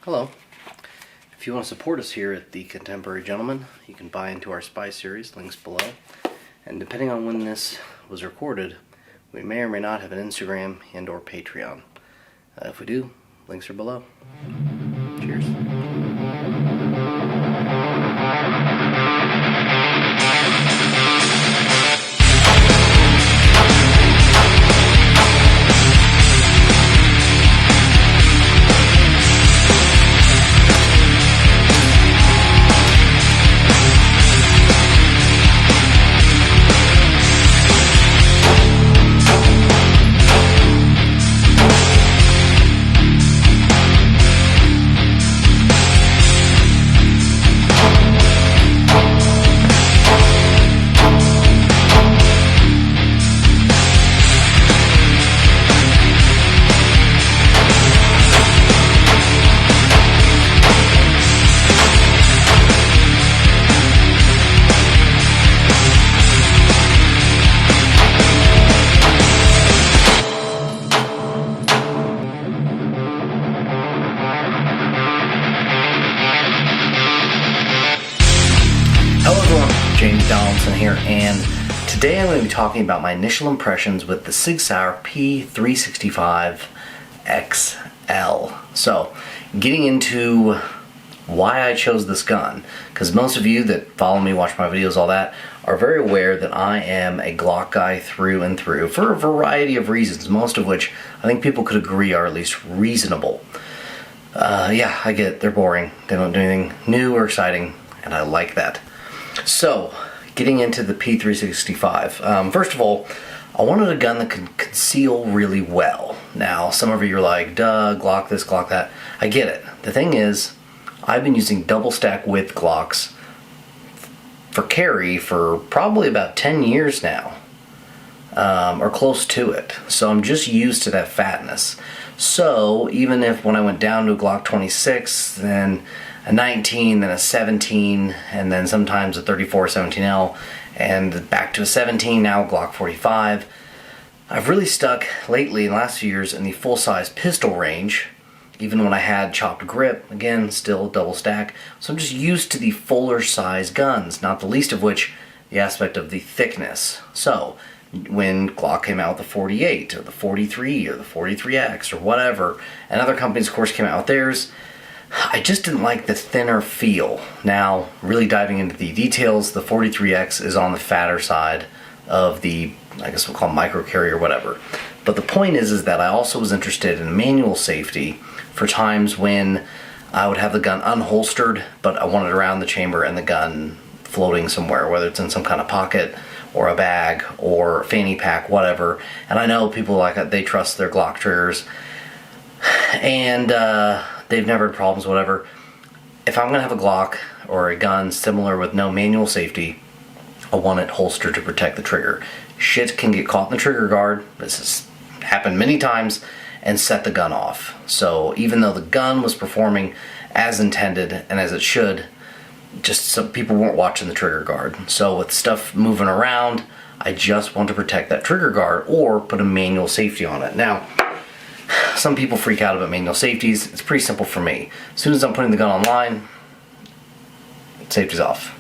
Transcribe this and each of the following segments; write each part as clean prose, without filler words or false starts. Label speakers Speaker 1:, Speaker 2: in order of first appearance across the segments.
Speaker 1: Hello. If you want to support us here at The Contemporary Gentleman, you can buy into our Spy series, links below. And depending on when this was recorded, we may or may not have an Instagram and or Patreon. If we do, links are below. Cheers. Here, and today I'm going to be talking about my initial impressions with the Sig Sauer P365XL. So, getting into why I chose this gun, because most of you that follow me, watch my videos, all that, are very aware that I am a Glock guy through and through for a variety of reasons, most of which I think people could agree are at least reasonable. Yeah, I get it, they're boring, they don't do anything new or exciting, and I like that. So, getting into the P365. First of all, I wanted a gun that could conceal really well. Now, some of you are like, duh, Glock this, Glock that. I get it. The thing is, I've been using double stack width Glocks for carry for probably about 10 years now, or close to it. So I'm just used to that fatness. So even if when I went down to a Glock 26, then a 19, then a 17, and then sometimes a 34 17L, and back to a 17, now a Glock 45. I've really stuck lately in the last few years in the full-size pistol range, even when I had chopped grip, again, still double stack. So I'm just used to the fuller size guns, not the least of which the aspect of the thickness. So when Glock came out with the 48, or the 43, or the 43X, or whatever, and other companies, of course, came out with theirs, I just didn't like the thinner feel. Now, really diving into the details, the 43X is on the fatter side of the, I guess we'll call micro carry or whatever. But the point is that I also was interested in manual safety for times when I would have the gun unholstered, but I wanted around the chamber and the gun floating somewhere, whether it's in some kind of pocket or a bag or fanny pack, whatever. And I know people like that, they trust their Glock triggers. And they've never had problems, whatever. If I'm going to have a Glock or a gun similar with no manual safety, I want it holstered to protect the trigger. Shit can get caught in the trigger guard, this has happened many times, and set the gun off. So even though the gun was performing as intended and as it should, just some people weren't watching the trigger guard. So with stuff moving around, I just want to protect that trigger guard or put a manual safety on it. Now, some people freak out about manual safeties. It's pretty simple for me. As soon as I'm putting the gun online, safety's off.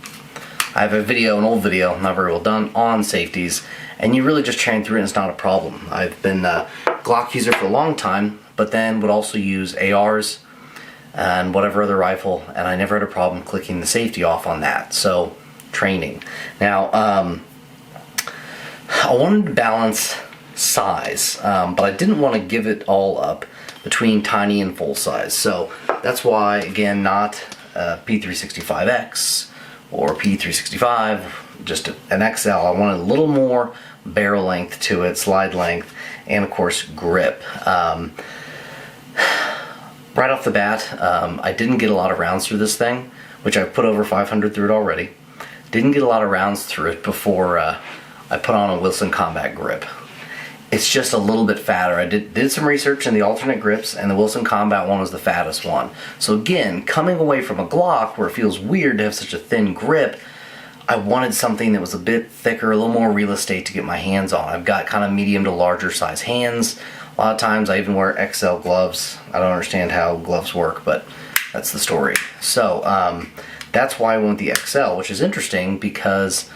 Speaker 1: I have a video, an old video, not very well done, on safeties, and you really just train through it and it's not a problem. I've been a Glock user for a long time, but then would also use ARs and whatever other rifle, and I never had a problem clicking the safety off on that. So, training. Now, I wanted to balance size, but I didn't want to give it all up between tiny and full size. So that's why, again, not P365X or P365, just an XL. I wanted a little more barrel length to it, slide length, and of course grip. Right off the bat, I didn't get a lot of rounds through this thing, which I've put over 500 through it already. Didn't get a lot of rounds through it before I put on a Wilson Combat grip. It's just a little bit fatter. I did some research in the alternate grips, and the Wilson Combat one was the fattest one. So again, coming away from a Glock where it feels weird to have such a thin grip, I wanted something that was a bit thicker, a little more real estate to get my hands on. I've got kind of medium to larger size hands. A lot of times I even wear XL gloves. I don't understand how gloves work, but That's the story. So that's why I went with the XL, which is interesting because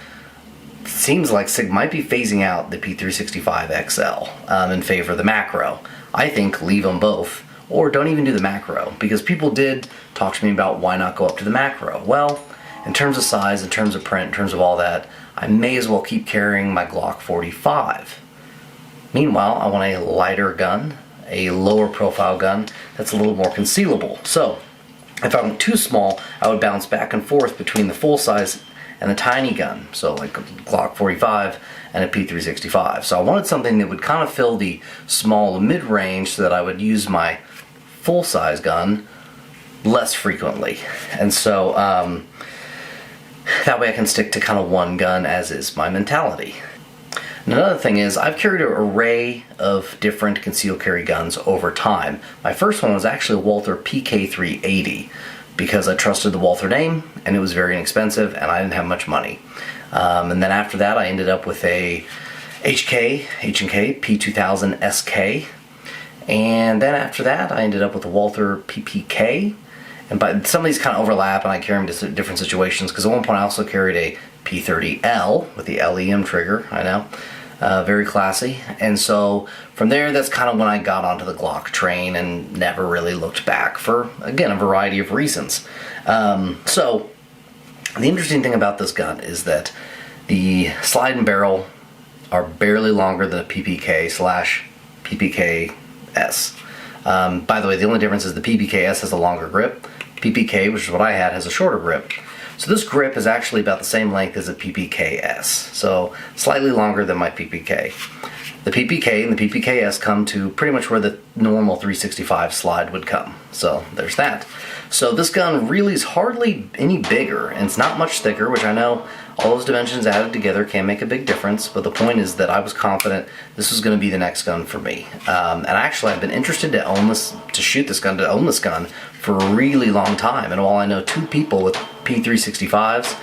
Speaker 1: it seems like Sig might be phasing out the P365XL in favor of the macro. I think leave them both, or don't even do the macro, because people did talk to me about why not go up to the macro. Well, in terms of size, in terms of print, in terms of all that, I may as well keep carrying my Glock 45. Meanwhile, I want a lighter gun, a lower profile gun that's a little more concealable. So if I went too small, I would bounce back and forth between the full size and the tiny gun. So like a Glock 45 and a P365. So I wanted something that would kind of fill the small to mid range so that I would use my full size gun less frequently. And so that way I can stick to kind of one gun, as is my mentality. And another thing is, I've carried an array of different concealed carry guns over time. My first one was actually a Walther PK380 because I trusted the Walther name and it was very inexpensive and I didn't have much money. And then after that I ended up with a H&K P2000 SK, and then after that I ended up with a Walther PPK. And but some of these kind of overlap and I carry them to different situations, because at one point I also carried a P30L with the LEM trigger, I know, very classy. And so from there, that's kind of when I got onto the Glock train and never really looked back for, again, a variety of reasons. So the interesting thing about this gun is that the slide and barrel are barely longer than a PPK/PPK-S. By the way, the only difference is the PPK-S has a longer grip. PPK, which is what I had, has a shorter grip. So this grip is actually about the same length as a PPK-S, so slightly longer than my PPK. The PPK and the PPK-S come to pretty much where the normal 365 slide would come. So there's that. So this gun really is hardly any bigger, and it's not much thicker, which I know all those dimensions added together can make a big difference, but the point is that I was confident this was going to be the next gun for me. And actually I've been interested to own this gun for a really long time, and while I know 2 people with P365s,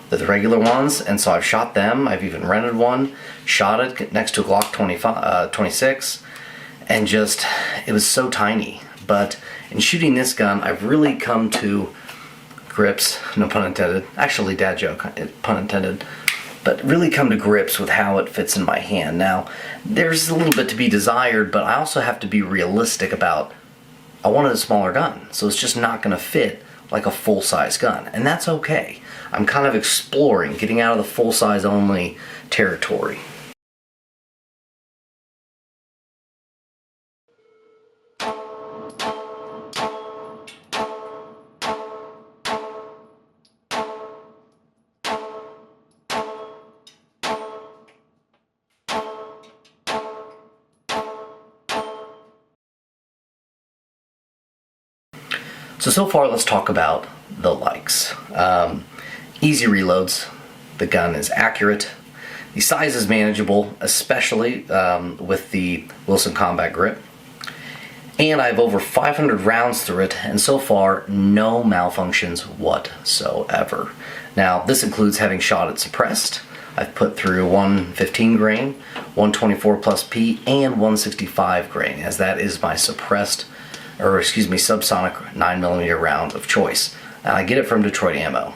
Speaker 1: the regular ones, and so I've shot them. I've even rented one, shot it next to a Glock 26, and just, it was so tiny. But in shooting this gun, I've really come to grips, no pun intended, actually dad joke, pun intended, but really come to grips with how it fits in my hand. Now, there's a little bit to be desired, but I also have to be realistic about, I wanted a smaller gun, so it's just not going to fit like a full-size gun, and that's okay. I'm kind of exploring, getting out of the full-size only territory. So far let's talk about the likes. Easy reloads, the gun is accurate, the size is manageable, especially with the Wilson Combat Grip, and I have over 500 rounds through it, and so far no malfunctions whatsoever. Now this includes having shot it suppressed. I've put through 115 grain, 124 plus P, and 165 grain, as that is my suppressed, or excuse me, subsonic 9mm round of choice. And I get it from Detroit Ammo.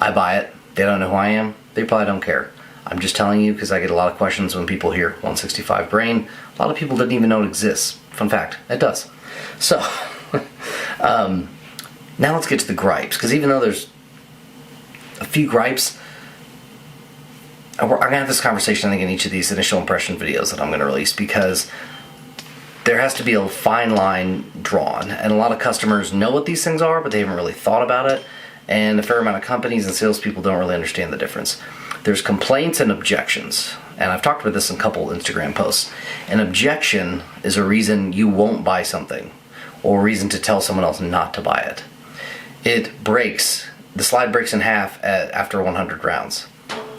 Speaker 1: I buy it. They don't know who I am. They probably don't care. I'm just telling you because I get a lot of questions when people hear 165 grain. A lot of people didn't even know it exists. Fun fact, it does. So, now let's get to the gripes, because even though there's a few gripes, I'm going to have this conversation, I think, in each of these initial impression videos that I'm going to release, because there has to be a fine line drawn, and a lot of customers know what these things are, but they haven't really thought about it, and a fair amount of companies and salespeople don't really understand the difference. There's complaints and objections, and I've talked about this in a couple Instagram posts. An objection is a reason you won't buy something, or a reason to tell someone else not to buy it. It breaks, the slide breaks in half after 100 rounds.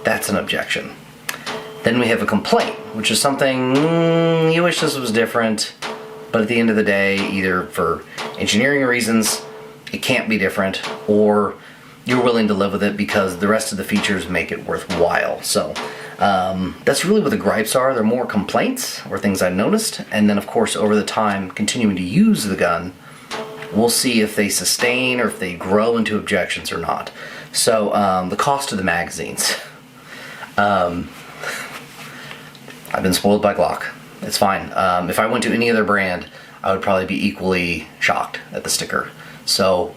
Speaker 1: That's an objection. Then we have a complaint, which is something, you wish this was different, but at the end of the day, either for engineering reasons, it can't be different, or you're willing to live with it because the rest of the features make it worthwhile. So that's really what the gripes are. They're more complaints or things I've noticed, and then of course over the time continuing to use the gun, we'll see if they sustain or if they grow into objections or not. So the cost of the magazines. I've been spoiled by Glock. It's fine. If I went to any other brand, I would probably be equally shocked at the sticker. So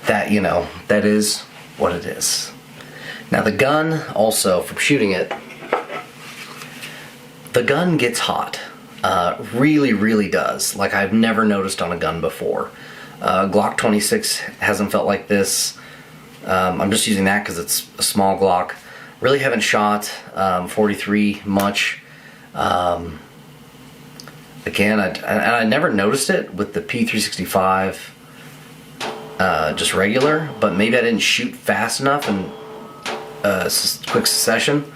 Speaker 1: that, you know, that is what it is. Now the gun also, from shooting it, the gun gets hot. Really, really does. Like I've never noticed on a gun before. Glock 26 hasn't felt like this. I'm just using that because it's a small Glock. Really haven't shot 43 much. Again, I never noticed it with the P365 just regular, but maybe I didn't shoot fast enough in quick succession.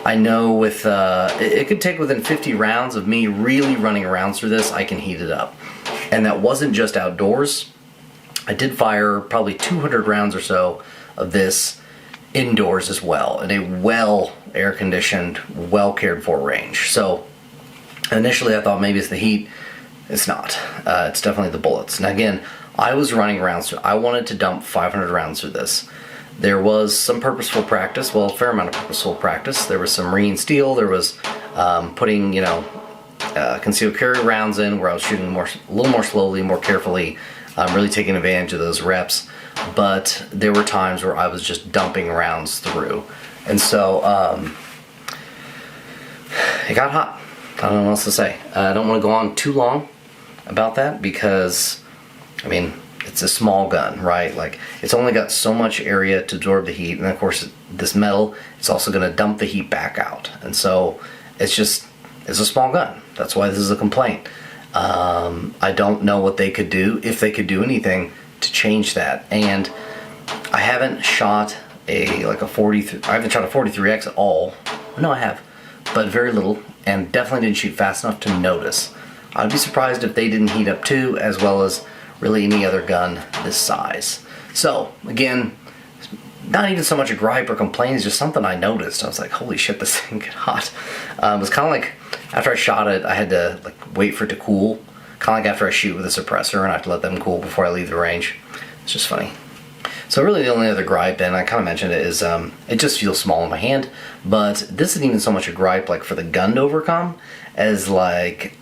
Speaker 1: I know with it could take within 50 rounds of me really running rounds through this, I can heat it up. And that wasn't just outdoors. I did fire probably 200 rounds or so of this indoors as well, in a well air-conditioned, well cared for range. So initially I thought maybe it's the heat. It's not. It's definitely the bullets. Now again, I was running rounds through. I wanted to dump 500 rounds through this. There was some purposeful practice, well, a fair amount of purposeful practice. There was some marine steel. There was putting, you know, concealed carry rounds in where I was shooting a little more slowly, more carefully, really taking advantage of those reps. But there were times where I was just dumping rounds through. And so it got hot. I don't know what else to say. I don't want to go on too long about that because, I mean, it's a small gun, right? Like, it's only got so much area to absorb the heat, and of course this metal is also going to dump the heat back out. And so it's a small gun. That's why this is a complaint. I don't know what they could do, if they could do anything to change that. And I haven't shot I haven't shot a 43X at all. No, I have, but very little, and definitely didn't shoot fast enough to notice. I'd be surprised if they didn't heat up too, as well as really any other gun this size. So again, not even so much a gripe or complaint, it's just something I noticed. I was like, holy shit, this thing get hot. It was kind of like after I shot it, I had to like wait for it to cool. Kind of like after I shoot with a suppressor and I have to let them cool before I leave the range. It's just funny. So really the only other gripe, and I kind of mentioned it, is it just feels small in my hand. But this isn't even so much a gripe like for the gun to overcome as like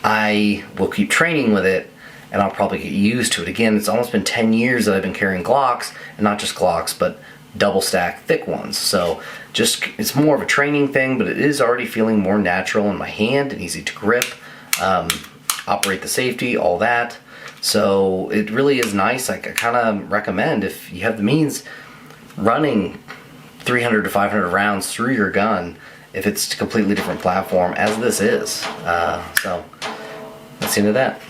Speaker 1: I will keep training with it and I'll probably get used to it. Again, it's almost been 10 years that I've been carrying Glocks, and not just Glocks, but double stack thick ones. So just, it's more of a training thing, but it is already feeling more natural in my hand and easy to grip, operate the safety, all that. So it really is nice. Like, I kind of recommend, if you have the means, running 300 to 500 rounds through your gun if it's a completely different platform, as this is. So that's the end of that.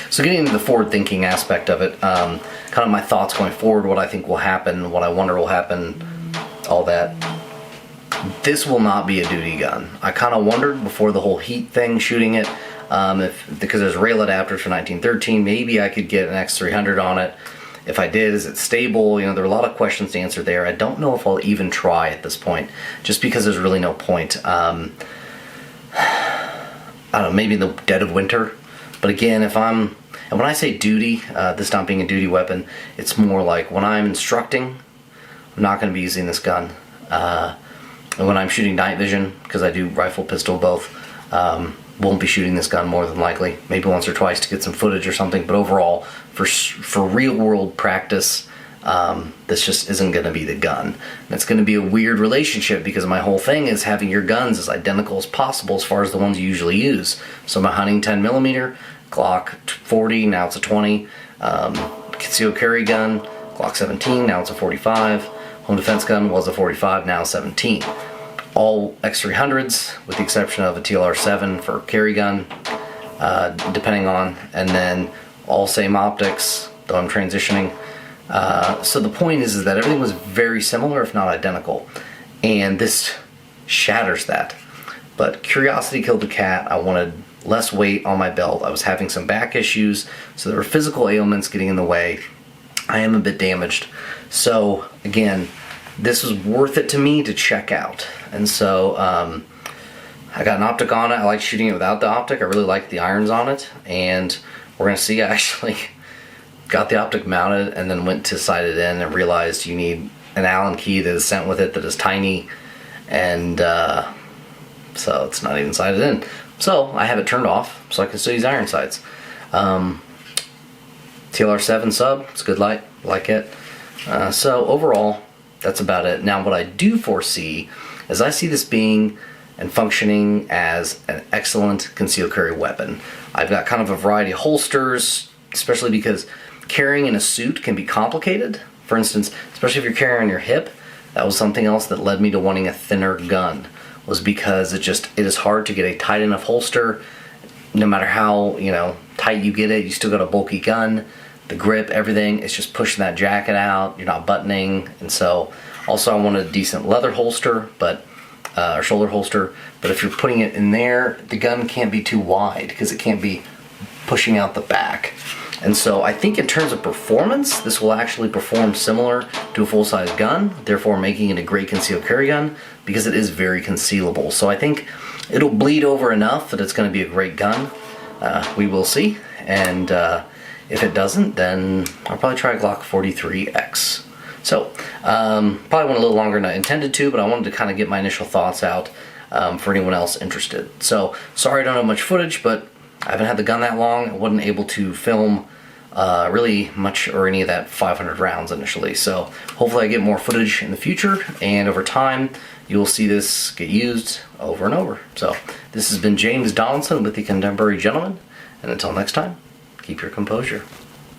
Speaker 1: So getting into the forward-thinking aspect of it, kind of my thoughts going forward, what I think will happen, what I wonder will happen, all that. This will not be a duty gun. I kind of wondered before the whole heat thing, shooting it, because there's rail adapters for 1913, maybe I could get an X300 on it. If I did, is it stable? You know, there are a lot of questions to answer there. I don't know if I'll even try at this point, just because there's really no point. I don't know, maybe in the dead of winter. But again, and when I say duty, this not being a duty weapon, it's more like when I'm instructing, I'm not going to be using this gun. And when I'm shooting night vision, because I do rifle, pistol, both, won't be shooting this gun more than likely. Maybe once or twice to get some footage or something, but overall, for real world practice, this just isn't going to be the gun. And it's going to be a weird relationship, because my whole thing is having your guns as identical as possible as far as the ones you usually use. So my hunting 10mm, Glock 40, now it's a 20, concealed carry gun, Glock 17, now it's a 45, home defense gun was a 45, now 17. All X300s, with the exception of a TLR7 for carry gun, depending on, and then all same optics, though I'm transitioning. So the point is that everything was very similar, if not identical, and this shatters that. But curiosity killed the cat. I wanted less weight on my belt. I was having some back issues, so there were physical ailments getting in the way. I am a bit damaged. So again, this was worth it to me to check out. And so I got an optic on it. I like shooting it without the optic. I really like the irons on it, and we're gonna see. I actually got the optic mounted and then went to sight it in and realized you need an Allen key that is sent with it that is tiny, and so it's not even sighted in. So I have it turned off so I can still use iron sights. TLR7 sub, it's good light, like it. So overall, that's about it. Now what I do foresee is I see this being and functioning as an excellent concealed carry weapon. I've got kind of a variety of holsters, especially because carrying in a suit can be complicated. For instance, especially if you're carrying on your hip, that was something else that led me to wanting a thinner gun, was because it is hard to get a tight enough holster. No matter how, tight you get it, you still got a bulky gun. The grip, everything, it's just pushing that jacket out. You're not buttoning. And so also I wanted a decent leather holster, or shoulder holster, but if you're putting it in there, the gun can't be too wide because it can't be pushing out the back. And so I think in terms of performance, this will actually perform similar to a full-size gun, therefore making it a great concealed carry gun because it is very concealable. So I think it'll bleed over enough that it's going to be a great gun. We will see. And if it doesn't, then I'll probably try a Glock 43X. So probably went a little longer than I intended to, but I wanted to kind of get my initial thoughts out for anyone else interested. So sorry I don't have much footage, but I haven't had the gun that long. I wasn't able to film really much or any of that 500 rounds initially. So hopefully I get more footage in the future, and over time you will see this get used over and over. So this has been James Donaldson with the Contemporary Gentleman, and until next time, keep your composure.